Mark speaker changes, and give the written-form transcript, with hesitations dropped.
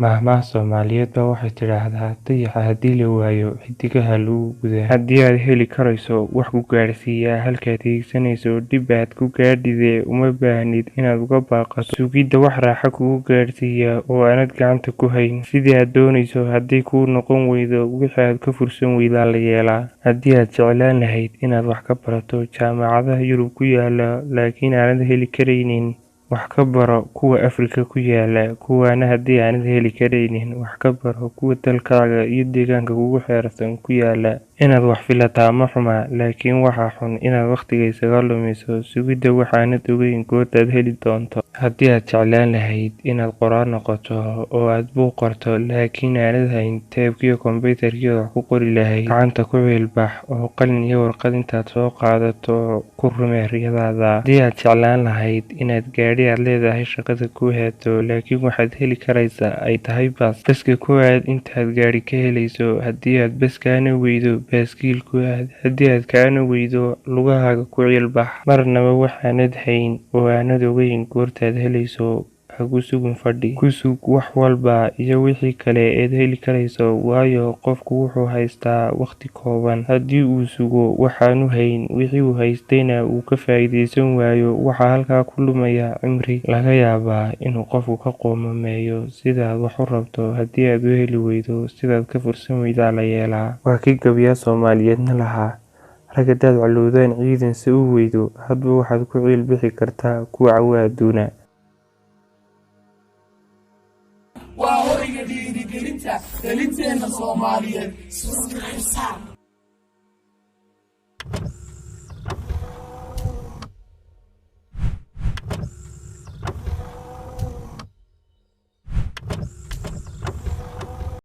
Speaker 1: Maahmaah Soomaaliyeed baa waxay tidhaahdaa dayaxa haddii la waayo xiddigaha lagu gudaa. Haddii aad heli karayso wax ku gaadhsiiya halkaad hiigsanayso dhib aad ku gaadhide uma baahnid inaad uga baaqato sugidda wax raaxo kugu gaadhsiiya oo aanad gacanta ku hayn sidii aad doonayso. Hadday kuu noqon weydo wixii aad ka fursan weydaa la yeelaa. Haddii aad jeclaan lahayd inaad wax ka barato jaamacadaha Yurub ku yaala laakiin aanad heli karaynin, wax ka baro kuwa Afrika ku yaala. Kuwaana haddii aanad heli karaynin, wax ka baro kuwa dalkaaga iyo deegaanka kugu xeersan ku yaala. Inaad wax filataa ma xuma, laakiin waxaa xun inaad waqtiga isaga lumiso sugidda waxaanad ogeyn goortaad heli doonto. Haddii aad jeclaan lahayd inaad qoraal noqoto oo aad buug qorto laakiin aanad hayn teebkiiyo kombiyuutarkii aad wax ku qori lahayd, gacanta ku ciilbax oo qalin iyo warqad intaad soo qaadato ku rumee riyadaada. Haddii aad jeclaan lahayd inaad gaadhi aad leedahay shaqada ku haato laakiin waxaad heli karaysaa ay tahay bas, baska ku aad intaad gaadhi ka helayso. Haddii aad bas kaana weydo, baaskiil ku aad. Haddii aad kaana weydo, lugahaaga ku ciilbax. Marnaba waxaanad hayn oo aanad ogeyn goortaad helayso ha ku sugin fadhi. Ku sug wax walba iyo wixii kale eed heli karayso, waayo qofku wuxuu haystaa waqti kooban. Haddii uu sugo waxaanu hayn, wixii uu haystayna uu ka faa'iidaysan waayo, waxaa halkaa ku lumaya cimri. Laga yaabaa inuu qofku ka qoomameeyo sidaad wax u rabto haddii aad u heli weydo sidaad ka fursan weydaa la yeelaa. Waa kii gabayaa Soomaaliyeedna lahaa, rag haddaad colowdaan ciidan se u weydo, hadba waxaad ku ciilbixi kartaa kuwa cawa adduuna.
Speaker 2: waa horiga dhiirigelinta dhalinteena Soomaaliyeed.